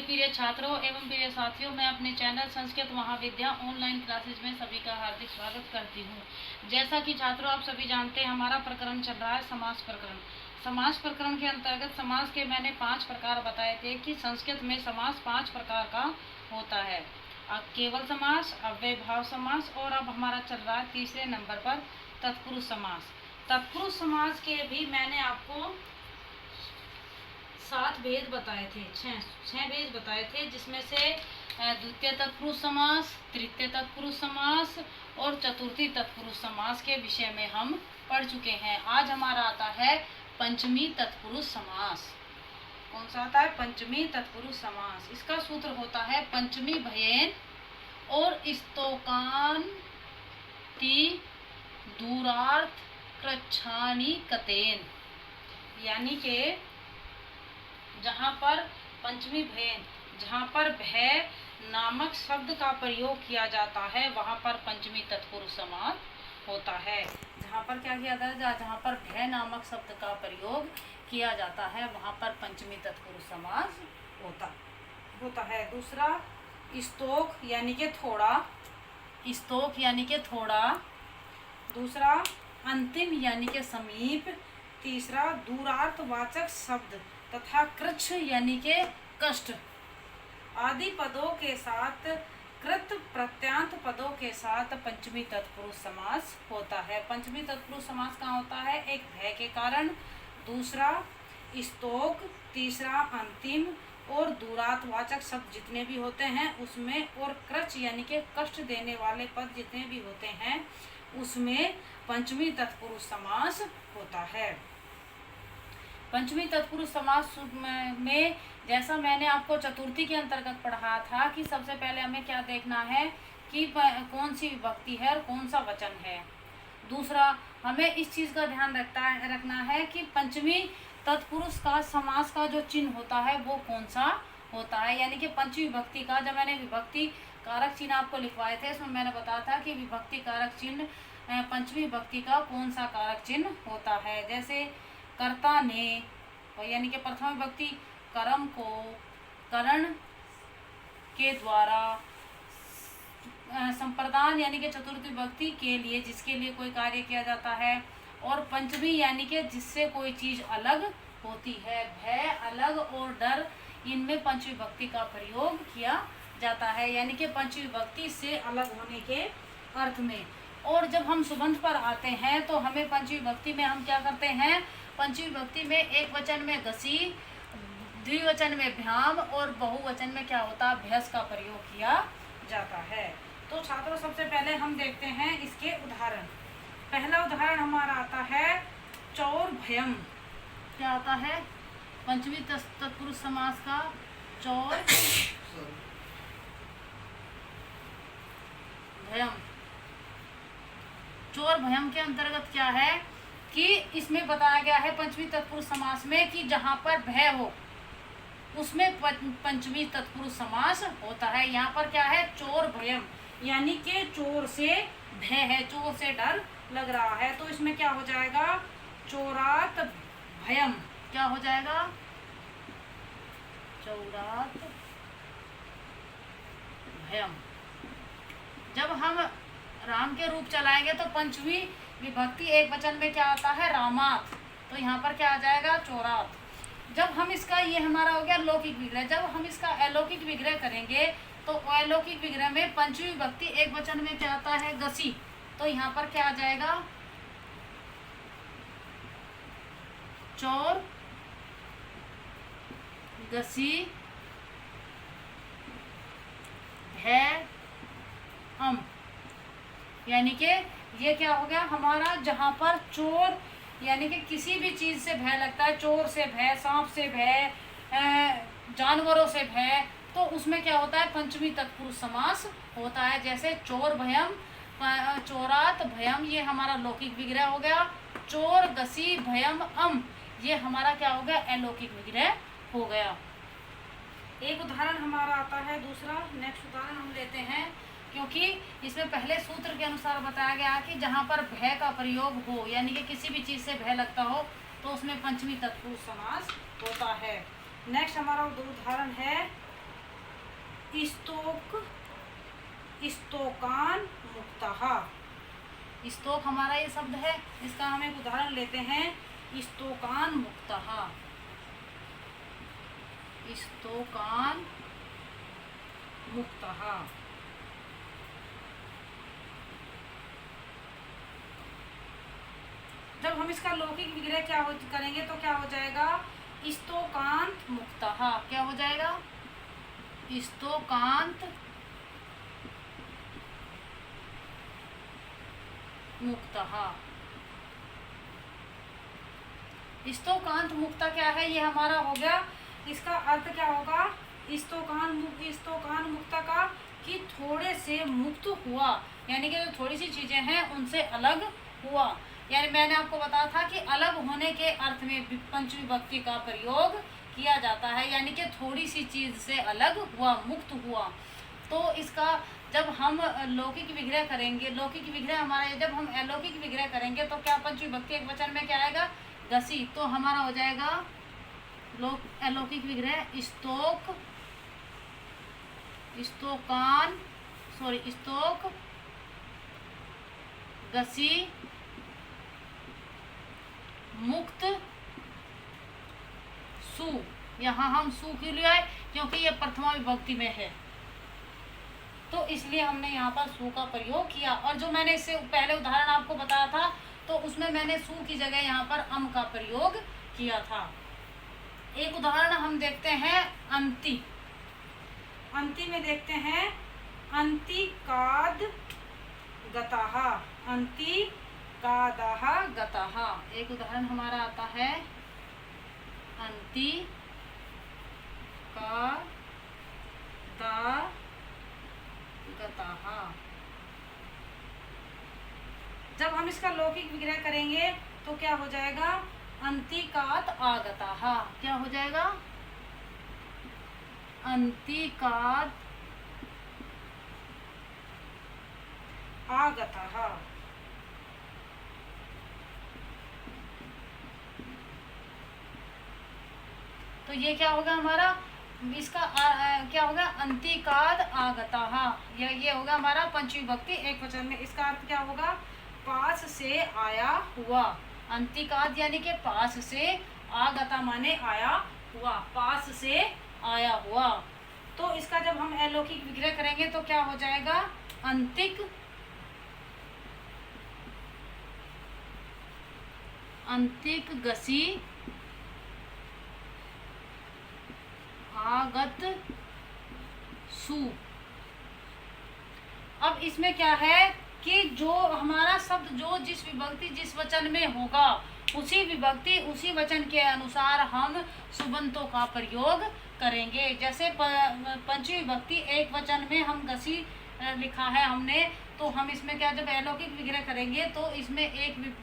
प्रिय छात्रों एवं प्रिय साथियों, मैं अपने चैनल संस्कृत महाविद्या ऑनलाइन क्लासेज में सभी का हार्दिक स्वागत करती हूँ। जैसा कि छात्रों आप सभी जानते हैं, हमारा प्रकरण चल रहा है समास प्रकरण। समास प्रकरण के अंतर्गत समास के मैंने 5 प्रकार बताए थे कि संस्कृत में समास 5 प्रकार का होता है। केवल समास, अव्ययभाव समास, और अब हमारा चल रहा है तीसरे नंबर पर तत्पुरुष समास। तत्पुरुष समास के भी मैंने आपको 7 भेद बताए थे, छह भेद बताए थे, जिसमें से द्वितीय तत्पुरुष समास, तृतीय तत्पुरुष समास और चतुर्थी तत्पुरुष समास के विषय में हम पढ़ चुके हैं। आज हमारा आता है पंचमी तत्पुरुष समास। कौन सा आता है? पंचमी तत्पुरुष समास। इसका सूत्र होता है पंचमी भयेन और स्तोकान ती दूरार्थ कृच्छानी कतेन, यानी के जहाँ पर पंचमी भयेन, जहाँ पर भय नामक शब्द का प्रयोग किया जाता है वहाँ पर पंचमी तत्पुरुष समास होता है। जहाँ पर क्या किया जाता है? जहाँ पर भय नामक शब्द का प्रयोग किया जाता है वहाँ पर पंचमी तत्पुरुष समास होता है। दूसरा स्तोक यानी के थोड़ा, स्तोक यानी के थोड़ा। दूसरा अंतिम यानी के समीप। तीसरा दूरार्थवाचक शब्द तथा कृच्छ यानी के कष्ट आदि पदों के साथ कृत प्रत्यांत पदों के साथ पंचमी तत्पुरुष समास होता है। पंचमी तत्पुरुष समास कहाँ होता है? एक भय के कारण, दूसरा स्तोक, तीसरा अंतिम और दूरार्थवाचक शब्द जितने भी होते हैं उसमें, और कृच्छ यानी के कष्ट देने वाले पद जितने भी होते हैं उसमें पंचमी तत्पुरुष समास होता है। पंचमी तत्पुरुष समास में जैसा मैंने आपको चतुर्थी के अंतर्गत पढ़ा था कि सबसे पहले हमें क्या देखना है कि कौन सी विभक्ति है और कौन सा वचन है। दूसरा हमें इस चीज़ का ध्यान रखना है कि पंचमी तत्पुरुष का समास का जो चिन्ह होता है वो कौन सा होता है, यानी कि पंचमी विभक्ति का। जब मैंने विभक्ति कारक चिन्ह आपको लिखवाए थे इसमें मैंने बताया था कि विभक्ति कारक चिन्ह पंचमी विभक्ति का कौन सा कारक चिन्ह होता है। जैसे कर्ता ने, यानी कि प्रथम विभक्ति कर्म को करण के द्वारा, संप्रदान यानी कि चतुर्थी विभक्ति के लिए जिसके लिए कोई कार्य किया जाता है, और पंचमी यानी कि जिससे कोई चीज अलग होती है। भय, अलग और डर, इनमें पंचमी विभक्ति का प्रयोग किया जाता है, यानी कि पंचमी विभक्ति से अलग होने के अर्थ में। और जब हम सुबंध पर आते हैं तो हमें पंचमी विभक्ति में हम क्या करते हैं? पंचमी विभक्ति में एक वचन में घसी, द्विवचन में भ्याम और बहुवचन में क्या होता है? भयस का प्रयोग किया जाता है। तो छात्रों सबसे पहले हम देखते हैं इसके उदाहरण। पहला उदाहरण हमारा आता है चौर भयम। क्या आता है? पंचमी तत्पुरुष समास का चौर भयम। चोर भयम के अंतर्गत क्या है कि इसमें बताया गया है पंचमी तत्पुरुष समास में कि जहाँ पर भय हो उसमें पंचमी तत्पुरुष समास होता है। यहाँ पर क्या है? चोर भयम, यानी कि चोर से भय है, चोर से डर लग रहा है, तो इसमें क्या हो जाएगा? चोरात भयम। क्या हो जाएगा? चोरात भयम। जब हम राम के रूप चलाएंगे तो पंचमी विभक्ति एक वचन में क्या आता है? रामात, तो यहाँ पर क्या आ जाएगा? चोरात। जब हम इसका, ये हमारा हो गया लौकिक विग्रह। जब हम इसका अलौकिक विग्रह करेंगे तो अलौकिक विग्रह में पंचमी विभक्ति एक वचन में क्या आता है? गसी, तो यहाँ पर क्या आ जाएगा? चोर गसी भय हम, यानी कि ये क्या हो गया हमारा? जहाँ पर चोर यानी कि किसी भी चीज़ से भय लगता है, चोर से भय, सांप से भय, जानवरों से भय, तो उसमें क्या होता है? पंचमी तत्पुरुष समास होता है। जैसे चोर भयम, चोरात भयम, ये हमारा लौकिक विग्रह हो गया। चोर गसी भयम अम, ये हमारा क्या हो गया? अलौकिक विग्रह हो गया। एक उदाहरण हमारा आता है दूसरा। नेक्स्ट उदाहरण हम लेते हैं, क्योंकि इसमें पहले सूत्र के अनुसार बताया गया कि जहाँ पर भय का प्रयोग हो, यानी कि किसी भी चीज़ से भय लगता हो, तो उसमें पंचमी तत्पुरुष समास होता है। नेक्स्ट हमारा उदाहरण है स्तोक, स्तोकान मुक्तः। स्तोक हमारा ये शब्द है, इसका हम एक उदाहरण लेते हैं, स्तोकान मुक्तः। स्तोकान मुक्तः। जब हम इसका लौकिक विग्रह करेंगे तो क्या हो जाएगा, स्तोकांत मुक्तः। क्या हो जाएगा, स्तोकांत मुक्तः। स्तोकांत मुक्ता क्या है, ये हमारा हो गया। इसका अर्थ क्या होगा, स्तोकान मुक्ता का, कि थोड़े से मुक्त हुआ, यानी कि जो थोड़ी सी चीजें हैं उनसे अलग हुआ। यानी मैंने आपको बताया था कि अलग होने के अर्थ में पंचविभक्ति का प्रयोग किया जाता है, यानी कि थोड़ी सी चीज से अलग हुआ, मुक्त हुआ। तो इसका जब हम लौकिक विग्रह करेंगे, लौकिक विग्रह हमारा, जब हम अलौकिक विग्रह करेंगे तो क्या पंचविभक्ति एक वचन में क्या आएगा, गसी। तो हमारा हो जाएगा अलौकिक विग्रह स्तोक, स्तोकान, स्तोक, गसी, मुक्त, सु। यहाँ हम सु क्यों ले आए, क्योंकि ये प्रथमा विभक्ति में है, तो इसलिए हमने यहाँ पर सु का प्रयोग किया। और जो मैंने इससे पहले उदाहरण आपको बताया था, तो उसमें मैंने सु की जगह यहाँ पर अम का प्रयोग किया था। एक उदाहरण हम देखते हैं अंति। अंति में देखते हैं अंतिकाद गताः, अंतिकादाः गताः। एक उदाहरण हमारा आता है अंति का दा गताः। जब हम इसका लौकिक विग्रह करेंगे तो क्या हो जाएगा, अंतिकात आगताः। क्या हो जाएगा, अंतिकात आगताः। तो ये क्या होगा हमारा, इसका क्या होगा, अंतिकाद आगताः। ये होगा हमारा पंचविभक्ति एक वचन में। इसका अर्थ क्या होगा, पास से आया हुआ। अंतिकाद यानी कि पास से, आगता माने आया हुआ, पास से आया हुआ। तो इसका जब हम अलौकिक विग्रह करेंगे तो क्या हो जाएगा, अंतिक, अंतिक गसी आगत सु। अब इसमें क्या है कि जो हमारा शब्द जो जिस विभक्ति जिस वचन में होगा, उसी विभक्ति उसी वचन के अनुसार हम सुबंतों का प्रयोग करेंगे। जैसे पंचविभक्ति एक वचन में हम गसी लिखा है हमने, तो हम इसमें क्या, जब अलौकिक विग्रह करेंगे तो इसमें एक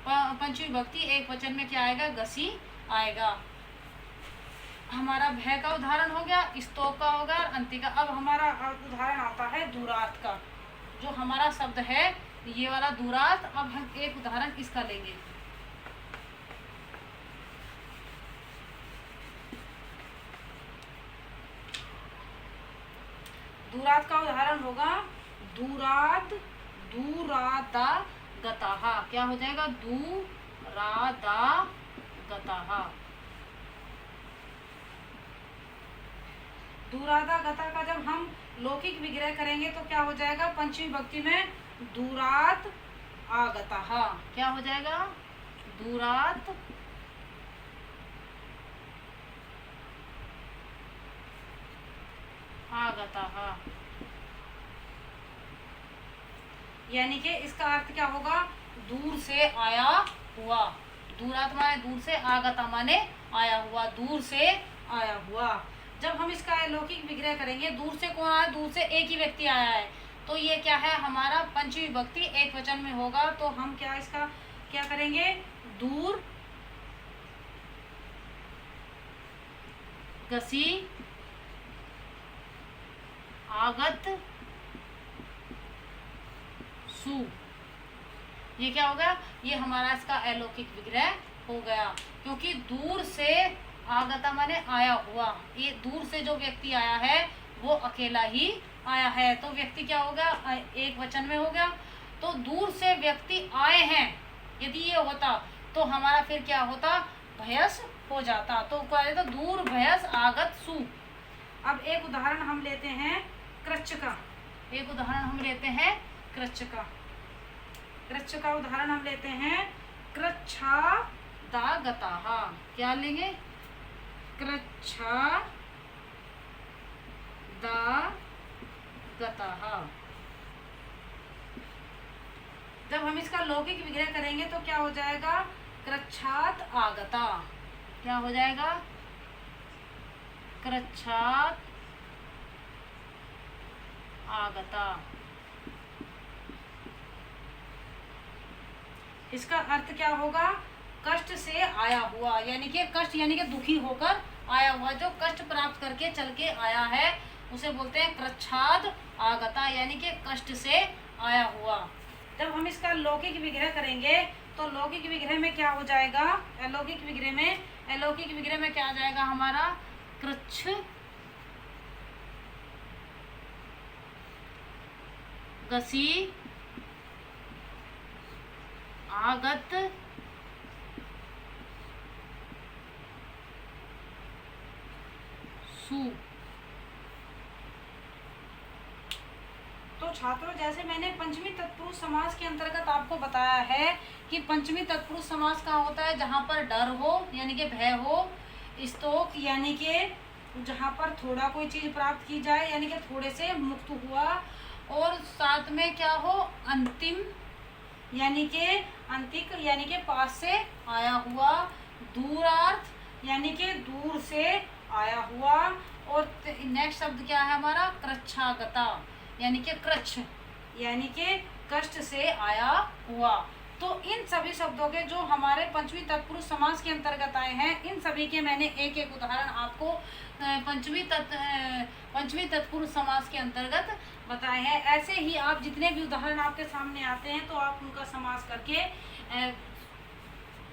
पंचविभक्ति एक वचन में क्या आएगा, गसी आएगा। हमारा भय का उदाहरण हो गया, स्तोक का होगा, अंति का। अब हमारा उदाहरण आता है दूरात का। जो हमारा शब्द है ये वाला दूरात, अब हम एक उदाहरण इसका लेंगे। दूरात का उदाहरण होगा दूराद, दूरादा गताः। क्या हो जाएगा, दूरादा गताः। दूरादा गता का जब हम लौकिक विग्रह करेंगे तो क्या हो जाएगा, पंचविभक्ति में दूरात आगताः। क्या हो जाएगा, दूरात आगताः। यानी कि इसका अर्थ क्या होगा, दूर से आया हुआ। दूरात माने दूर से, आगता माने आया हुआ, दूर से आया हुआ। जब हम इसका लौकिक विग्रह करेंगे, दूर से कौन आया, दूर से एक ही व्यक्ति आया है, तो ये क्या है हमारा पंचविभक्ति एक वचन में होगा। तो हम क्या इसका क्या करेंगे, दूर गसी आगत सु। ये क्या होगा, ये हमारा इसका अलौकिक विग्रह हो गया। क्योंकि दूर से आगता माने आया हुआ, ये दूर से जो व्यक्ति आया है वो अकेला ही आया है। तो व्यक्ति क्या हो गया, एक वचन में हो गया। तो दूर से व्यक्ति आए हैं, यदि ये होता तो हमारा फिर क्या होता, भयस हो जाता। तो क्या होता, दूर भयस आगत सु। अब एक उदाहरण हम लेते हैं कृच्छ का। एक उदाहरण हम लेते हैं कृच्छ का। कृच्छ का उदाहरण हम लेते हैं कृच्छादागताः। क्या लेंगे, कृच्छादागताः। जब हम इसका लौकिक विग्रह करेंगे तो क्या हो जाएगा, कृच्छात आगता। क्या हो जाएगा, कृच्छात आगता। इसका अर्थ क्या होगा, कष्ट से आया हुआ, यानी कि कष्ट यानी कि दुखी होकर आया हुआ, जो कष्ट प्राप्त करके चल के आया है उसे बोलते हैं कृच्छाद आगता, यानी कि कष्ट से आया हुआ। जब हम इसका लौकिक विग्रह करेंगे तो लौकिक विग्रह में क्या हो जाएगा, अलौकिक विग्रह में क्या आ जाएगा हमारा, कृच्छ गसी आगत सु। तो छात्रों, जैसे मैंने पंचमी तत्पुरुष समास के अंतर्गत आपको बताया है कि पंचमी तत्पुरुष समास का होता है जहाँ पर डर हो यानी कि भय हो, स्तोक यानी कि जहाँ पर थोड़ा कोई चीज प्राप्त की जाए यानी कि थोड़े से मुक्त हुआ, और साथ में क्या हो, अंतिम यानी कि अंतिक यानी कि पास से आया हुआ, दूरार्थ यानी कि दूर से आया हुआ, और नेक्स्ट शब्द क्या है हमारा, कृच्छागता यानी कि कृच्छ यानी कि कष्ट से आया हुआ। तो इन सभी शब्दों के जो हमारे पंचमी तत्पुरुष समास के अंतर्गत आए हैं, इन सभी के मैंने एक एक उदाहरण आपको पंचमी तत्पुरुष समास के अंतर्गत बताए हैं। ऐसे ही आप जितने भी उदाहरण आपके सामने आते हैं तो आप उनका समास करके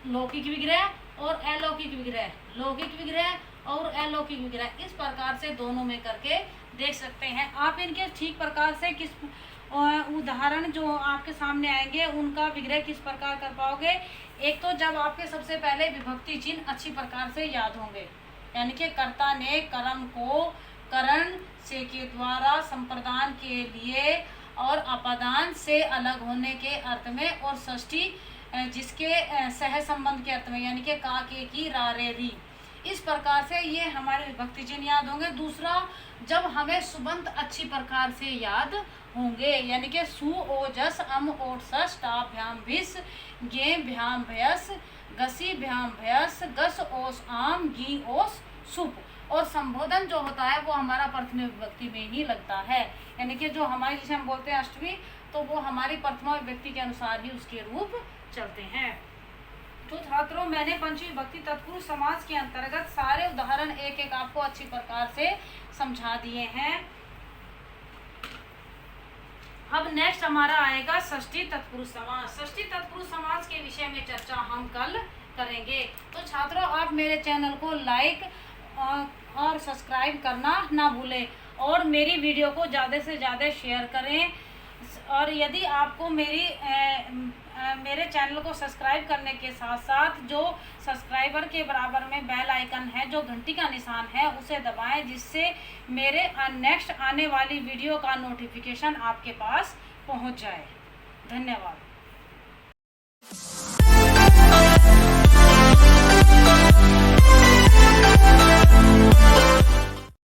लौकिक विग्रह और अलौकिक विग्रह, लौकिक विग्रह और अलौकिक विग्रह, इस प्रकार से दोनों में करके देख सकते हैं। आप इनके ठीक प्रकार से किस उदाहरण जो आपके सामने आएंगे उनका विग्रह किस प्रकार कर पाओगे, एक तो जब आपके सबसे पहले विभक्ति चिन्ह अच्छी प्रकार से याद होंगे, यानी कि कर्ता ने कर्म को करण से के द्वारा संप्रदान के लिए और अपादान से अलग होने के अर्थ में, और षष्ठी जिसके सह संबंध के अर्थ में यानी कि का के की रा रे री, इस प्रकार से ये हमारे विभक्ति चिन्ह याद होंगे। दूसरा, जब हमें सुबंत अच्छी प्रकार से याद होंगे यानी कि सु ओ जस अम ओट सस टा भ्याम भिस गे भ्याम भयस गसी भ्याम भयस गस ओस आम गी ओस सुप, और संबोधन जो होता है वो हमारा प्रथमा विभक्ति में ही लगता है, यानी कि जो हमारी जिसे हम बोलते हैं अष्टमी, तो वो हमारी प्रथमा विभक्ति के अनुसार ही उसके रूप चलते हैं। तो छात्रों, मैंने पंचमी विभक्ति तत्पुरुष समास के अंतर्गत सारे उदाहरण एक एक आपको अच्छी प्रकार से समझा दिए हैं। अब नेक्स्ट हमारा आएगा षष्ठी तत्पुरुष समास। षष्ठी तत्पुरुष समास के विषय में चर्चा हम कल करेंगे। तो छात्रों, आप मेरे चैनल को लाइक और सब्सक्राइब करना ना भूलें, और मेरी वीडियो को ज़्यादा से ज़्यादा शेयर करें। और यदि आपको मेरे चैनल को सब्सक्राइब करने के साथ साथ जो सब्सक्राइबर के बराबर में बेल आइकन है, जो घंटी का निशान है, उसे दबाएं, जिससे मेरे नेक्स्ट आने वाली वीडियो का नोटिफिकेशन आपके पास पहुंच जाए। धन्यवाद।